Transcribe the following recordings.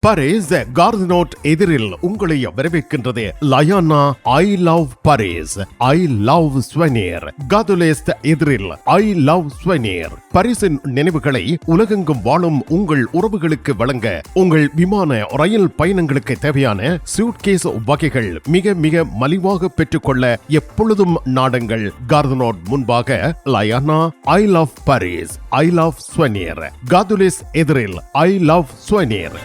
Paris கார்தினோட் எதிரில் உங்களை வரவேற்கின்றது லயானா I love Paris, I love souvenir. காதுலேஸ்ட் எதிரில் ஐ லவ் ஸ்வெனிர். பாரிஸின் நினைவுகளை உலகெங்கும் வாழும் உங்கள் உறவுகளுக்கு வழங்க உங்கள் விமான ரயில் பயணங்களுக்கு தேவையான சூட்கேஸ் வகைகள் மிக மிக மலிவாக பெற்றுக்கொள்ள எப்பொழுதும் நாடுங்கள் கார்தினோட் முன்பாக லயானா I love Paris, I love souvenir. காதுலேஸ் எதிரில் ஐ லவ் ஸ்வெனிர்.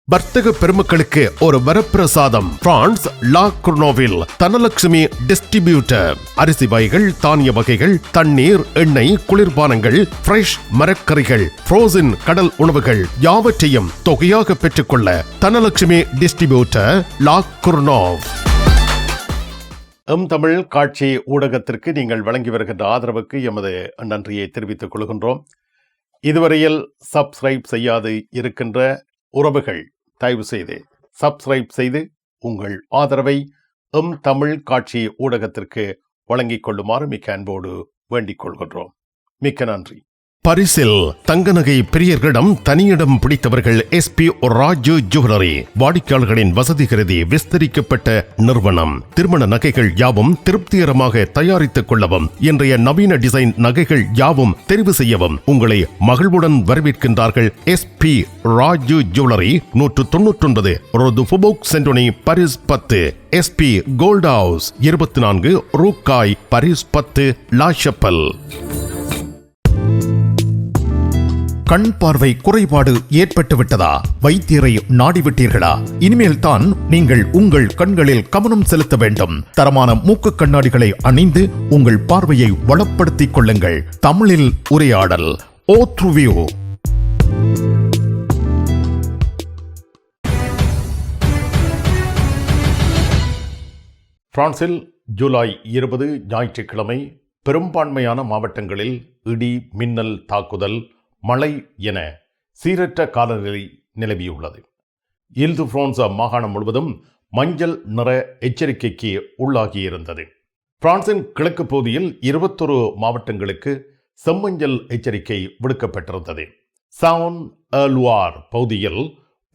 வர்த்தக பெருமக்களுக்கு ஒரு வரப்பிரசாதம். பிரான்ஸ் லா குர்னோவில் தனலட்சுமி டிஸ்ட்ரிபியூட்டர். அரிசி வகைகள், தானிய வகைகள், தண்ணீர், எண்ணெய், குளிர்பானங்கள், ஃப்ரெஷ் மரக்கறிகள், ஃப்ரோசன் கடல் உணவுகள் யாவற்றையும் தொகையாக பெற்றுக்கொள்ள தனலட்சுமி டிஸ்ட்ரிபியூட்டர் லா குர்னோவ். தமிழ் காட்சி ஊடகத்திற்கு நீங்கள் வழங்கி வருகின்ற ஆதரவுக்கு எமது நன்றியை தெரிவித்துக் கொள்கின்றோம். இதுவரையில் சப்ஸ்கிரைப் செய்யாது இருக்கின்ற உறவுகள் தயவு செய்து சப்ஸ்கிரைப் செய்து உங்கள் ஆதரவை தமிழ் காட்சி ஊடகத்திற்கு வழங்கிக் கொள்ளுமாறு மிக்க அன்போடு வேண்டிக் கொள்கின்றோம். மிக்க நன்றி. பாரிஸில் தங்க நகை பிரியர்களிடம் தனியிடம் பிடித்தவர்கள் SP ராஜு ஜுவல்லரி. வாடிக்கையாளர்களின் வசதி கருதி விஸ்தரிக்கப்பட்ட நிறுவனம். திருமண நகைகள் யாவும் திருப்திகரமாக தயாரித்துக் கொள்ளவும், இன்றைய நவீன டிசைன் நகைகள் யாவும் தெரிவு செய்யவும் உங்களை மகிழ்வுடன் வரவேற்கின்றார்கள் SP ராஜு ஜுவல்லரி. 199 ரோது ஃபுபோக் சென்டோனி, பாரிஸ் 10. SP கோல்ட் ஹவுஸ் 24 ரூகாய், பாரிஸ் 10 லா ஷப்பல். கண் பார்வை குறைபாடு ஏற்பட்டுவிட்டதா? வைத்தியரை நாடிவிட்டீர்களா? இனிமேல் தான் நீங்கள் உங்கள் கண்களில் கவனம் செலுத்த வேண்டும். தரமான மூக்கு கண்ணாடிகளை அணிந்து உங்கள் பார்வையை வளப்படுத்திக் கொள்ளுங்கள். தமிழில் உரையாடல் ஓத்ருவியூ. பிரான்சில் ஜூலை 20 ஞாயிற்றுக்கிழமை பெரும்பான்மையான மாவட்டங்களில் இடி மின்னல் தாக்குதல், மழை என சீரற்ற காலநிலை நிலவியுள்ளது. இல்-து-பிரான்ஸ் மாகாணம் முழுவதும் மஞ்சள் நிற எச்சரிக்கைக்கு உள்ளாகியிருந்தது. பிரான்சின் கிழக்கு பகுதியில் 21 மாவட்டங்களுக்கு செம்மஞ்சள் எச்சரிக்கை விடுக்கப்பட்டிருந்தது. சான்-ஏ-லோire பகுதியில்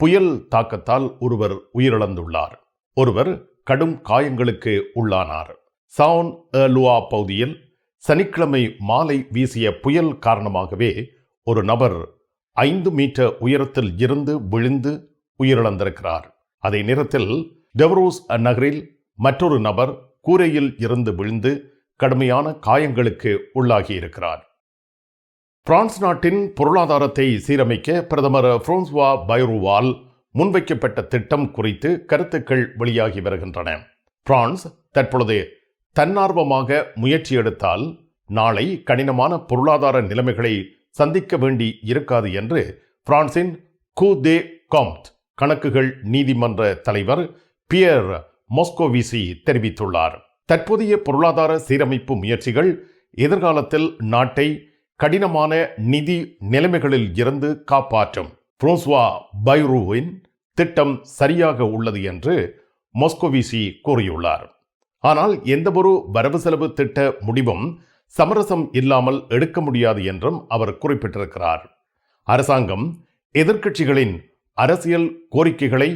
புயல் தாக்கத்தால் ஒருவர் உயிரிழந்துள்ளார். ஒருவர் கடும் காயங்களுக்கு உள்ளானார். சான்-ஏ-லோire பகுதியில் சனிக்கிழமை மாலை வீசிய புயல் காரணமாகவே ஒரு நபர் 5 மீட்டர் உயரத்தில் இருந்து விழுந்து உயிரிழந்திருக்கிறார். அதே நேரத்தில் டெவரோஸ் நகரில் மற்றொரு நபர் கூரையில் இருந்து விழுந்து கடுமையான காயங்களுக்கு உள்ளாகியிருக்கிறார். பிரான்ஸ் நாட்டின் பொருளாதாரத்தை சீரமைக்க பிரதமர் பிரான்சுவா பைரோவால் முன்வைக்கப்பட்ட திட்டம் குறித்து கருத்துக்கள் வெளியாகி வருகின்றன. பிரான்ஸ் தற்பொழுது தன்னார்வமாக முயற்சி எடுத்தால் நாளை கடினமான பொருளாதார நிலைமைகளை சந்திக்க வேண்டி இருக்காது என்று பிரான்சின் கூ தே காம்ட் கணக்குகள் நீதிமன்ற தலைவர் பியர் மொஸ்கோவிசி தெரிவித்துள்ளார். தற்போதைய பொருளாதார சீரமைப்பு முயற்சிகள் எதிர்காலத்தில் நாட்டை கடினமான நிதி நிலைமைகளில் இருந்து காப்பாற்றும். பிரான்சுவா பைரோவின் திட்டம் சரியாக உள்ளது என்று மொஸ்கோவிசி கூறியுள்ளார். ஆனால் எந்தவொரு வரவு செலவு திட்ட முடிவும் சமரசம் இல்லாமல் எடுக்க முடியாது என்றும் அவர் குறிப்பிட்டிருக்கிறார். அரசாங்கம் எதிர்க்கட்சிகளின் அரசியல் கோரிக்கைகளை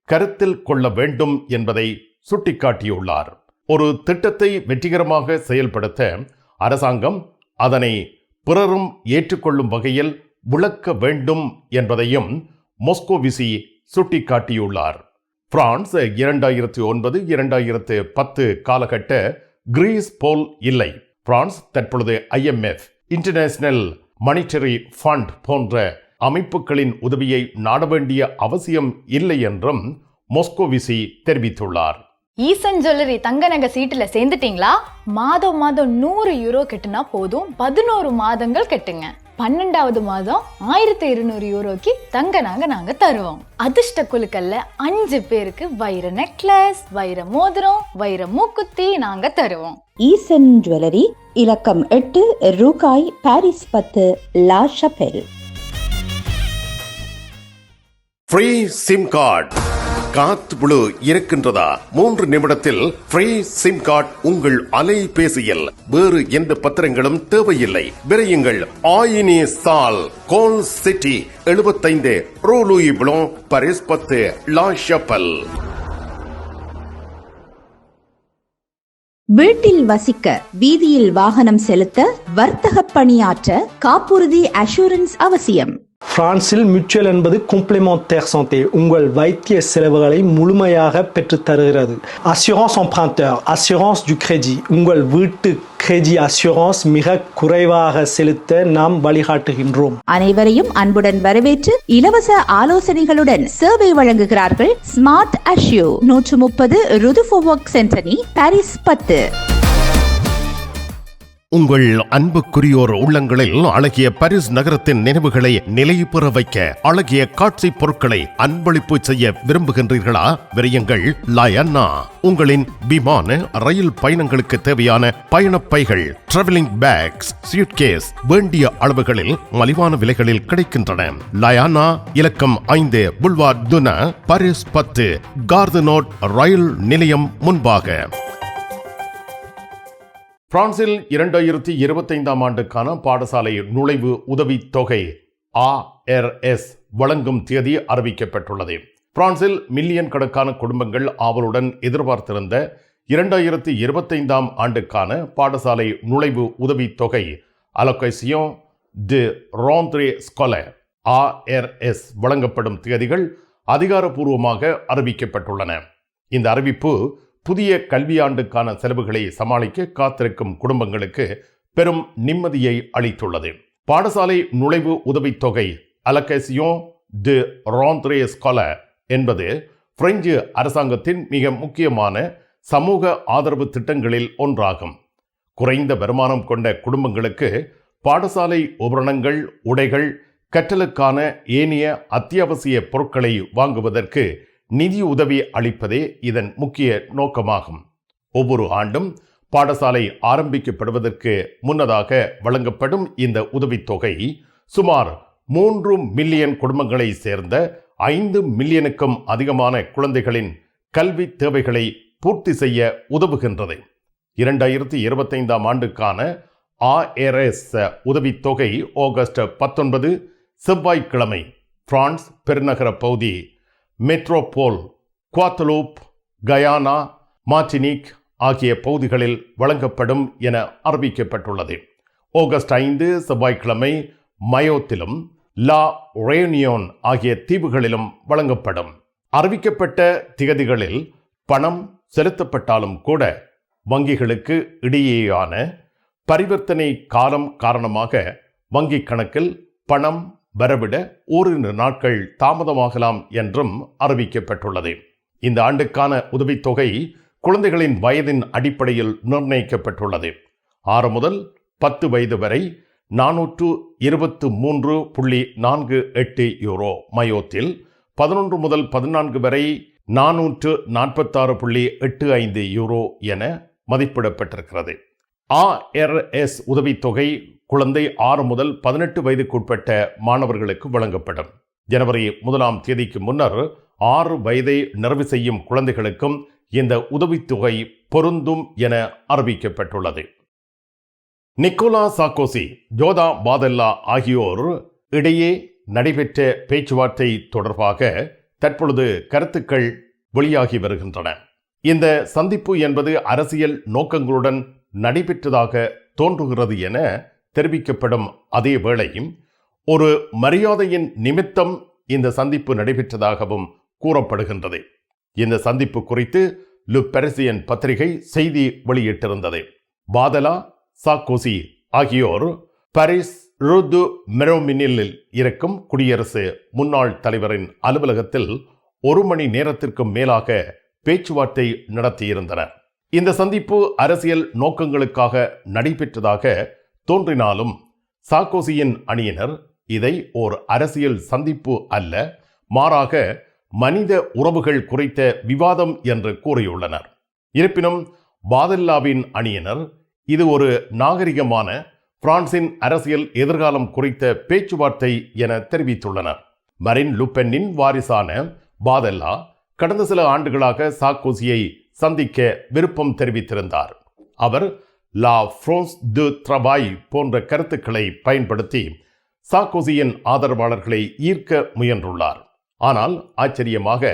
கருத்தில் கொள்ள வேண்டும் என்பதை சுட்டிக்காட்டியுள்ளார். ஒரு திட்டத்தை வெற்றிகரமாக செயல்படுத்த அரசாங்கம் அதனை பிறரும் ஏற்றுக்கொள்ளும் வகையில் விளக்க வேண்டும் என்பதையும் மொஸ்கோவிசி சுட்டிக்காட்டியுள்ளார். பிரான்ஸ் 2009-2010 காலகட்ட கிரீஸ் போல் இல்லை. பிரான்ஸ் தற்பொழுது IMF, இன்டர்நேஷனல் மானிட்டரி ஃபண்ட் போன்ற அமைப்புகளின் உதவியை நாட வேண்டிய அவசியம் இல்லை என்றும் மொஸ்கோவிசி தெரிவித்துள்ளார். ஈசன் ஜுவல்லரி தங்க நகை சீட்டுல சேர்ந்துட்டீங்களா? மாதம் 100 யூரோ கட்டுனா போதும். 11 மாதங்கள் கட்டுங்க. 12வது மாதம் 1200 யூரோக்கு தங்க நகை நாங்க தருவோம். அதிர்ஷ்ட குலுக்கல்ல 5 பேருக்கு வைர நெக்லஸ், வைர மோதிரம், வைர மூக்குத்தி நாங்க தருவோம். ஈசன் ஜுவல்லரி, இலக்கம் 8 ரூகாய், பாரிஸ் 10 லா ஷப்பெல். ஃப்ரீ சிம் கார்டு காத் புழு இருக்கின்றதா? 3 நிமிடத்தில் ஃப்ரீ சிம் கார்டு உங்கள் அலைபேசியில். வேறு எந்த பத்திரங்களும் தேவையில்லை. விரையுங்கள் ஆயினி சால் கோல் சிட்டி 75 ரூ லூயி ப்ளோங் பாரிஸ் 10 லா ஷப்பல். வீட்டில் வசிக்க, வீதியில் வாகனம் செலுத்த, வர்த்தக பணியாற்ற காப்புறுதி அஷூரன்ஸ் அவசியம். பிரான்சில் மியூச்சுவல் என்பது காம்ப்ளிமெண்டாire santé, உங்கள் வைத்திய செலவுகளை முழுமையாக பெற்றுத் தருகிறது. Assurance emprunteur, assurance du crédit, உங்கள் வீட்டு கிரெடி அஷூரன்ஸ் மிக குறைவாக செலுத்த நாம் வழிகாட்டுகின்றோம். அனைவரையும் அன்புடன் வரவேற்று இலவச ஆலோசனைகளுடன் சேவை வழங்குகிறார்கள் ஸ்மார்ட் அஷ்யூ, 130 ருதுஃபோவர்க் சென்டனி, பாரிஸ் 10. உங்கள் அன்புக்குரியோர் உள்ளங்களில் அழகிய பாரிஸ் நகரத்தின் நினைவுகளை நிலைபெற வைக்க அழகிய காட்சி பொருட்களை அன்பளிப்பு செய்ய விரும்புகின்றீர்களா? விரையுங்கள் லயன்னா. உங்களின் விமான ரயில் பயணங்களுக்கு தேவையான பயணப்பைகள், டிராவலிங் பேக்ஸ், சூட்கேஸ் வேண்டிய அளவுகளில் மலிவான விலைகளில் கிடைக்கின்றன. லயானா இலக்கம் 5 புல்வார்ட் துனா, பாரிஸ் 10, கார்தனோட் ரயில் நிலையம் முன்பாக. பிரான்சில் 2025ஆம் ஆண்டுக்கான பாடசாலை நுழைவு உதவித் தொகை ARS வழங்கும் தேதி அறிவிக்கப்பட்டுள்ளது. பிரான்சில் மில்லியன் கணக்கான குடும்பங்கள் ஆவலுடன் எதிர்பார்த்திருந்த 2025ஆம் ஆண்டுக்கான பாடசாலை நுழைவு உதவித் தொகை அலோகேஷன் டு ரன்ட்ரே ஸ்காலர் ARS வழங்கப்படும் தேதிகள் அதிகாரப்பூர்வமாக அறிவிக்கப்பட்டுள்ளன. இந்த அறிவிப்பு புதிய கல்வியாண்டுக்கான செலவுகளை சமாளிக்க காத்திருக்கும் குடும்பங்களுக்கு பெரும் நிம்மதியை அளித்துள்ளது. பாடசாலை நுழைவு உதவித் தொகை அலோகேஷன் டு ரன்ட்ரே ஸ்காலர் என்பது பிரெஞ்சு அரசாங்கத்தின் மிக முக்கியமான சமூக ஆதரவு திட்டங்களில் ஒன்றாகும். குறைந்த வருமானம் கொண்ட குடும்பங்களுக்கு பாடசாலை உபகரணங்கள், உடைகள், கற்றலுக்கான ஏனைய அத்தியாவசிய பொருட்களை வாங்குவதற்கு நிதி உதவி அளிப்பதே இதன் முக்கிய நோக்கமாகும். ஒவ்வொரு ஆண்டும் பாடசாலை ஆரம்பிக்கப்படுவதற்கு முன்னதாக வழங்கப்படும் இந்த உதவித்தொகை சுமார் 3 மில்லியன் குடும்பங்களை சேர்ந்த 5 மில்லியனுக்கும் அதிகமான குழந்தைகளின் கல்வி தேவைகளை பூர்த்தி செய்ய உதவுகின்றது. 2025ஆம் ஆண்டுக்கான ARS உதவித்தொகை ஆகஸ்ட் 19 செவ்வாய்க்கிழமை பிரான்ஸ் பெருநகர பகுதி மெட்ரோபோல், குவாத்தலூப், கயானா, மார்டினிக் ஆகிய பகுதிகளில் வழங்கப்படும் என அறிவிக்கப்பட்டுள்ளது. ஆகஸ்ட் 5 செவ்வாய்க்கிழமை மயோத்திலும் லா ரேயூனியோன் ஆகிய தீவுகளிலும் வழங்கப்படும். அறிவிக்கப்பட்ட திகதிகளில் பணம் செலுத்தப்பட்டாலும் கூட வங்கிகளுக்கு இடையேயான பரிவர்த்தனை காலம் காரணமாக வங்கிக் கணக்கில் பணம் வரவிட ஓரிரு நாட்கள் தாமதமாகலாம் என்றும் அறிவிக்கப்பட்டுள்ளது. இந்த ஆண்டுக்கான உதவித்தொகை குழந்தைகளின் வயதின் அடிப்படையில் நிர்ணயிக்கப்பட்டுள்ளது. 6 முதல் 10 வயது வரை 423.48 யூரோ மயோத்தில், 11 முதல் 14 வரை 446.85 யூரோ என மதிப்பிடப்பட்டிருக்கிறது. ARS உதவித்தொகை குழந்தை 6 முதல் 18 வயதுக்குட்பட்ட மாணவர்களுக்கு வழங்கப்படும். ஜனவரி 1ஆம் தேதிக்கு முன்னர் 6 வயதை நிறைவு செய்யும் குழந்தைகளுக்கும் இந்த உதவித்தொகை பொருந்தும் என அறிவிக்கப்பட்டுள்ளது. நிக்கோலா சார்க்கோசி, ஜோதா பாதெல்லா ஆகியோர் இடையே நடைபெற்ற பேச்சுவார்த்தை தொடர்பாக தற்பொழுது கருத்துக்கள் வெளியாகி வருகின்றன. இந்த சந்திப்பு என்பது அரசியல் நோக்கங்களுடன் நடைபெற்றதாக தோன்றுகிறது என தெரிவிக்கப்படும் அதே வேளையும் ஒரு மரியாதையின் நிமித்தம் இந்த சந்திப்பு நடைபெற்றதாகவும் கூறப்படுகின்றது. இந்த சந்திப்பு குறித்து லு பாரிசியன் பத்திரிகை செய்தி வெளியிட்டிருந்தது. பாதலா, சார்க்கோசி ஆகியோர் பாரிஸ் ரூ து மெரோமினில் இருக்கும் குடியரசு முன்னாள் தலைவரின் அலுவலகத்தில் 1 மணி நேரத்திற்கும் மேலாக பேச்சுவார்த்தை நடத்தியிருந்தனர். இந்த சந்திப்பு அரசியல் நோக்கங்களுக்காக நடைபெற்றதாக தோன்றினாலும் சார்க்கோசியின் அணியினர் இதை ஓர் அரசியல் சந்திப்பு அல்ல, மாறாக மனித உறவுகள் குறித்த விவாதம் என்று கூறியுள்ளனர். இருப்பினும் பாதெல்லாவின் அணியினர் இது ஒரு நாகரிகமான பிரான்சின் அரசியல் எதிர்காலம் குறித்த பேச்சுவார்த்தை என தெரிவித்துள்ளனர். மரின் லுபென்னின் வாரிசான பாதெல்லா கடந்த சில ஆண்டுகளாக சார்க்கோசியை சந்திக்க விருப்பம் தெரிவித்திருந்தார். அவர் லா ஃப்ரான்ஸ் டு ட்ரவாய் போன்ற கருத்துக்களை பயன்படுத்தி சார்க்கோசியின் ஆதரவாளர்களை ஈர்க்க முயன்றுள்ளார். ஆனால் ஆச்சரியமாக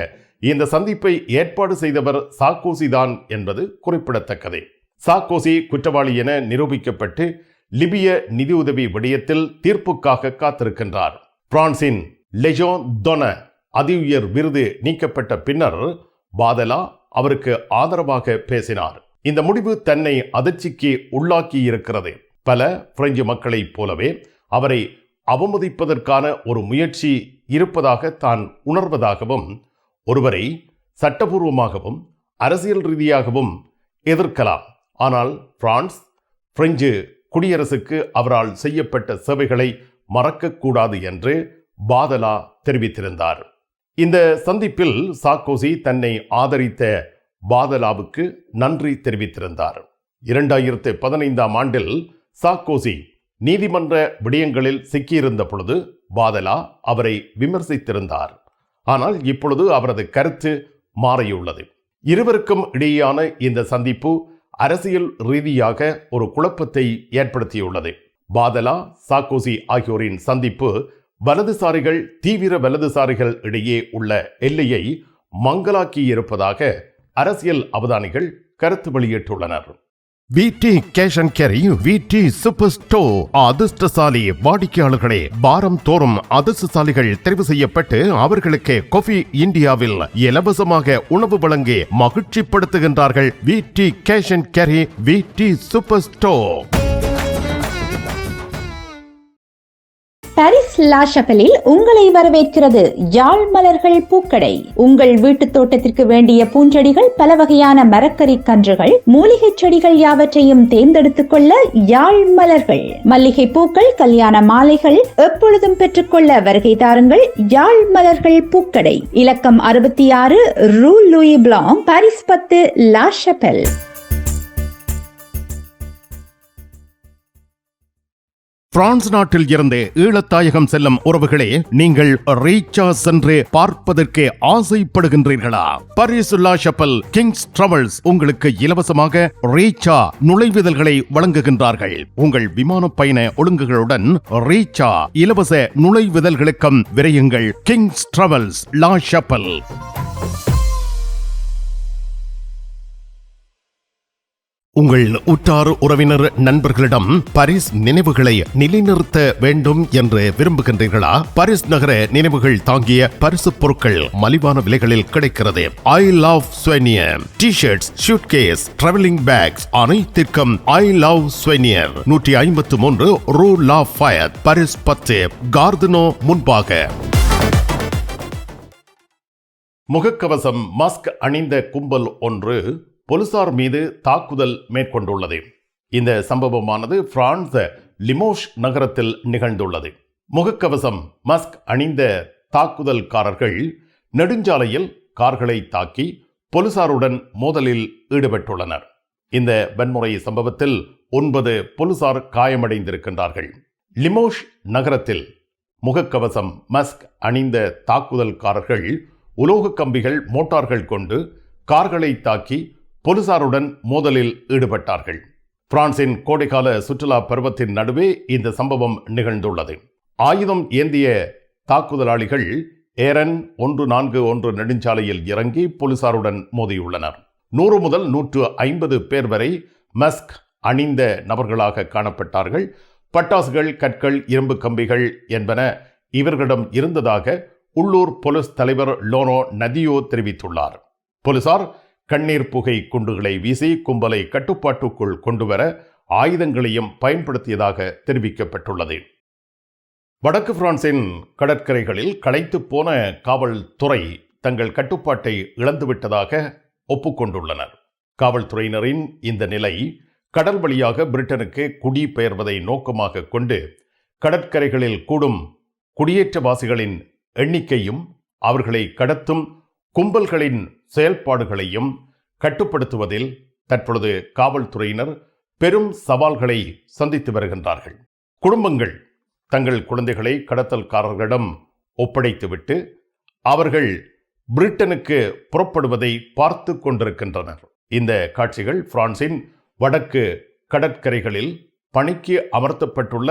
இந்த சந்திப்பை ஏற்பாடு செய்தவர் சார்க்கோசி தான் என்பது குறிப்பிடத்தக்கது. சார்க்கோசி குற்றவாளி என நிரூபிக்கப்பட்டு லிபிய நிதியுதவி விடயத்தில் தீர்ப்புக்காக காத்திருக்கின்றார். பிரான்சின் லெஜியோன் d'honneur அதிஉயர் விருது நீக்கப்பட்ட பின்னர் பாதலா அவருக்கு ஆதரவாக பேசினார். இந்த முடிவு தன்னை அதிர்ச்சிக்கு உள்ளாக்கி இருக்கிறது. பல பிரெஞ்சு மக்களைப் போலவே அவரை அவமதிப்பதற்கான ஒரு முயற்சி இருப்பதாக தான் உணர்வதாகவும், ஒருவரை சட்டபூர்வமாகவும் அரசியல் ரீதியாகவும் எதிர்க்கலாம், ஆனால் பிரெஞ்சு குடியரசுக்கு அவரால் செய்யப்பட்ட சேவைகளை மறக்கக்கூடாது என்று பாதலா தெரிவித்திருந்தார். இந்த சந்திப்பில் சார்க்கோசி தன்னை ஆதரித்த பாதலாவுக்கு நன்றி தெரிவித்திருந்தார். 2015ஆம் ஆண்டில் சார்க்கோசி நீதிமன்ற விடயங்களில் சிக்கியிருந்த பொழுது பாதலா அவரை விமர்சித்திருந்தார். ஆனால் இப்பொழுது அவரது கருத்து மாறியுள்ளது. இருவருக்கும் இடையேயான இந்த சந்திப்பு அரசியல் ரீதியாக ஒரு குழப்பத்தை ஏற்படுத்தியுள்ளது. பாதலா சார்க்கோசி ஆகியோரின் சந்திப்பு வலதுசாரிகள் தீவிர வலதுசாரிகள் இடையே உள்ள எல்லையை மங்கலாக்கியிருப்பதாக அரசியல் அவதானிகள் கருத்து வெளியிட்டுள்ளனர். விடி கேஷ் அண்ட் கேரி விடி சூப்பர் ஸ்டோர் அதிர்ஷ்டசாலி வாடிக்கையாளர்களே, வாரம் தோறும் அதிர்ஷ்டசாலிகள் தெரிவு செய்யப்பட்டு அவர்களுக்கு காஃபி இந்தியாவில் இலவசமாக உணவு வழங்கி மகிழ்ச்சிப்படுத்துகின்றார்கள். விடி கேஷ் அண்ட் கேரி விடி சூப்பர் ஸ்டோர். பாரிஸ் லா ஷப்பலில் உங்களை வரவேற்கிறது யாழ் மலர்கள் பூக்கடை. உங்கள் வீட்டு தோட்டத்திற்கு வேண்டிய பூஞ்செடிகள், பல வகையான மரக்கறி கன்றுகள், மூலிகை செடிகள் யாவற்றையும் தேர்ந்தெடுத்துக் கொள்ள யாழ் மலர்கள். மல்லிகை பூக்கள், கல்யாண மாலைகள் எப்பொழுதும் பெற்றுக்கொள்ள வருகை தாருங்கள் யாழ் மலர்கள் பூக்கடை. இலக்கம் 66 ரூ Louis Blanc, Paris 10, La ஷப்பல். France நாட்டில் இருந்து ஈழத்தாயகம் செல்லும் உறவுகளே, நீங்கள் ரீச்சா சென்று பார்ப்பதற்கு ஆசைப்படுகின்றீர்களா? பாரிஸ் லா ஷப்பல் கிங்ஸ் டிராவல்ஸ் உங்களுக்கு இலவசமாக ரீச்சா நுழைவுதல்களை வழங்குகின்றார்கள். உங்கள் விமான பயண ஒழுங்குகளுடன் ரீச்சா இலவச நுழைவுதல்களுக்கும் விரையுங்கள். கிங்ஸ் டிராவல்ஸ் லா ஷப்பல். உங்கள் உற்றார் உறவினர் நண்பர்களிடம் பாரிஸ் நினைவுகளை நிலைநிறுத்த வேண்டும் என்று விரும்புகின்றீர்களா? பாரிஸ் நகர நினைவுகள் தாங்கிய பரிசு பொருட்கள் மலிவான விலைகளில் கிடைக்கிறது. I love souvenir T-shirts, suitcase, travelling packs அனைத்திற்கும் ஐ லவ் ஸ்வெனியர். 153 ரூ லா ஃபயத், பாரிஸ் 10, கார்தனோ முன்பாக. முகக்கவசம் மாஸ்க் அணிந்த கும்பல் ஒன்று போலீசார் மீது தாக்குதல் மேற்கொண்டுள்ளது. இந்த சம்பவமானது பிரான்ஸ் லிமோஷ் நகரத்தில் நிகழ்ந்துள்ளது. முகக்கவசம் மாஸ்க் அணிந்த தாக்குதல்காரர்கள் நெடுஞ்சாலையில் கார்களை தாக்கி போலீசாருடன் மோதலில் ஈடுபட்டுள்ளனர். இந்த வன்முறை சம்பவத்தில் 9 போலீசார் காயமடைந்திருக்கின்றார்கள். லிமோஷ் நகரத்தில் முகக்கவசம் மாஸ்க் அணிந்த தாக்குதல்காரர்கள் உலோக கம்பிகள், மோட்டார்கள் கொண்டு கார்களை தாக்கி போலீசாருடன் மோதலில் ஈடுபட்டார்கள். பிரான்சின் கோடைக்கால சுற்றுலா பருவத்தின் நடுவே இந்த சம்பவம் நிகழ்ந்துள்ளது. ஆயுதம் ஏந்திய தாக்குதலாளிகள் ஏரன் 141 நெடுஞ்சாலையில் இறங்கி போலீசாருடன் மோதியுள்ளனர். 100 முதல் 150 பேர் வரை மாஸ்க் அணிந்த நபர்களாக காணப்பட்டார்கள். பட்டாசுகள், கற்கள், இரும்பு கம்பிகள் என்பன இவர்களிடம் இருந்ததாக உள்ளூர் போலீஸ் தலைவர் லோனோ நதியோ தெரிவித்துள்ளார். போலீசார் கண்ணீர் புகை குண்டுகளை வீசி கும்பலை கட்டுப்பாட்டுக்குள் கொண்டுவர ஆயுதங்களையும் பயன்படுத்தியதாக தெரிவிக்கப்பட்டுள்ளது. வடக்கு பிரான்சின் கடற்கரைகளில் களைத்து போன காவல்துறை தங்கள் கட்டுப்பாட்டை இழந்துவிட்டதாக ஒப்புக்கொண்டுள்ளனர். காவல்துறையினரின் இந்த நிலை கடல் வழியாக பிரிட்டனுக்கு குடிபெயர்வதை நோக்கமாக கொண்டு கடற்கரைகளில் கூடும் குடியேற்றவாசிகளின் எண்ணிக்கையும் அவர்களை கடத்தும் கும்பல்களின் செயல்பாடுகளையும் கட்டுப்படுத்துவதில் தற்பொழுது காவல்துறையினர் பெரும் சவால்களை சந்தித்து வருகின்றார்கள். குடும்பங்கள் தங்கள் குழந்தைகளை கடத்தல்காரர்களிடம் ஒப்படைத்துவிட்டு அவர்கள் பிரிட்டனுக்கு புறப்படுவதை பார்த்து கொண்டிருக்கின்றனர். இந்த காட்சிகள் பிரான்சின் வடக்கு கடற்கரைகளில் பணிக்கு அமர்த்தப்பட்டுள்ள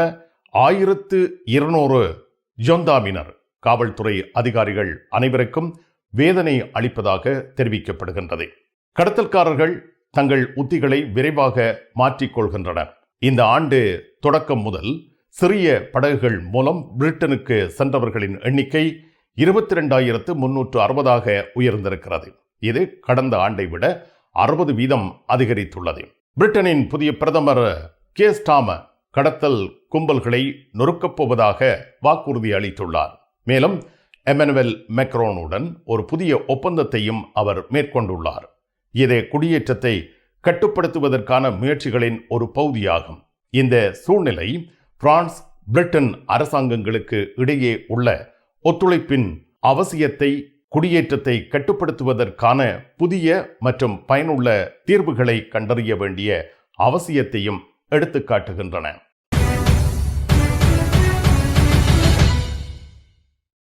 1200 ஜொந்தாமினர் காவல்துறை அதிகாரிகள் அனைவருக்கும் வேதனை அளிப்பதாக தெரிவிக்கப்படுகின்றது. கடத்தல்காரர்கள் தங்கள் உத்திகளை விரைவாக மாற்றிக்கொள்கின்றனர். இந்த ஆண்டு தொடக்கம் முதல் சிறிய படகுகள் மூலம் பிரிட்டனுக்கு சென்றவர்களின் எண்ணிக்கை 22,360 உயர்ந்திருக்கிறது. இது கடந்த ஆண்டை விட 60% அதிகரித்துள்ளது. பிரிட்டனின் புதிய பிரதமர் கீர் ஸ்டார்மர் கடத்தல் கும்பல்களை நொறுக்கப் போவதாக வாக்குறுதி அளித்துள்ளார். மேலும் எமனுவல் மேக்ரோனுடன் ஒரு புதிய ஒப்பந்தத்தையும் அவர் மேற்கொண்டுள்ளார். இது குடியேற்றத்தை கட்டுப்படுத்துவதற்கான முயற்சிகளின் ஒரு பகுதியாகும். இந்த சூழ்நிலை பிரான்ஸ் பிரிட்டன் அரசாங்கங்களுக்கு இடையே உள்ள ஒத்துழைப்பின் அவசியத்தை, குடியேற்றத்தை கட்டுப்படுத்துவதற்கான புதிய மற்றும் பயனுள்ள தீர்வுகளை கண்டறிய வேண்டிய அவசியத்தையும் எடுத்துக்காட்டுகின்றன.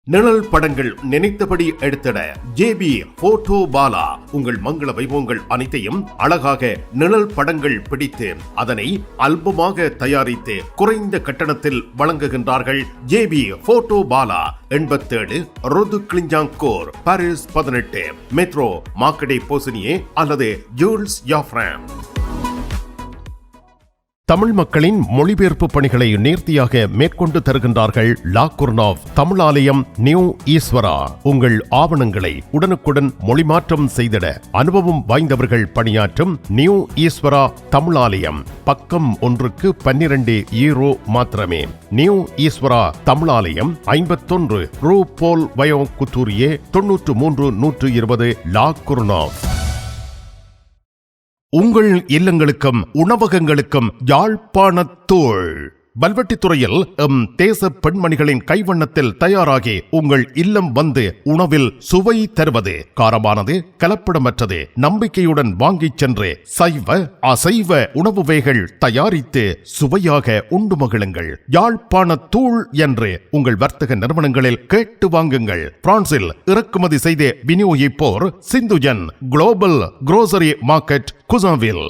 நிழல் படங்கள் நினைத்தபடி எடுத்திட JB போட்டோ பாலா உங்கள் மங்கள வைபவங்கள் அனைத்தையும் அழகாக நிழல் படங்கள் பிடித்து அதனை ஆல்பமாக தயாரித்து குறைந்த கட்டணத்தில் வழங்குகின்றார்கள். JB போட்டோ பாலா 87 ரோது கிளிஞ்சாங்கோர், பாரிஸ் 18, மெட்ரோ மார்க்கெட்டே போசினியே அல்லது ஜூல்ஸ் யாஃப்ரான். தமிழ் மக்களின் மொழிபெயர்ப்பு பணிகளை நேர்த்தியாக மேற்கொண்டு தருகின்றார்கள் லா குர்னாவ் தமிழாலயம் நியூ ஈஸ்வரா. உங்கள் ஆவணங்களை உடனுக்குடன் மொழிமாற்றம் செய்திட அனுபவம் வாய்ந்தவர்கள் பணியாற்றும் நியூ ஈஸ்வரா தமிழாலயம். பக்கம் ஒன்றுக்கு 12 யூரோ மாத்திரமே. நியூ ஈஸ்வரா தமிழாலயம் 51 ரூ போல் வயோ குத்தூரியே 93 120 லா குர்னாவ். உங்கள் இல்லங்களுக்கும் உணவகங்களுக்கும் யாழ்ப்பாணத்தூள் வல்வெட்டித்துறையில் தேச பெண்மணிகளின் கைவண்ணத்தில் தயாராகி உங்கள் இல்லம் வந்து உணவில் சுவை தருவது. காரமானது, கலப்படமற்றது, நம்பிக்கையுடன் வாங்கிச் சென்று சைவ அசைவ உணவு வகைகள் தயாரித்து சுவையாக உண்டு மகிழுங்கள். யாழ்ப்பாணத்தூள் என்று உங்கள் வர்த்தக நிறுவனங்களில் கேட்டு வாங்குங்கள். பிரான்சில் இறக்குமதி செய்து விநியோகிப்போர் சிந்துஜன் குளோபல் குரோசரி மார்க்கெட், குசாவில்.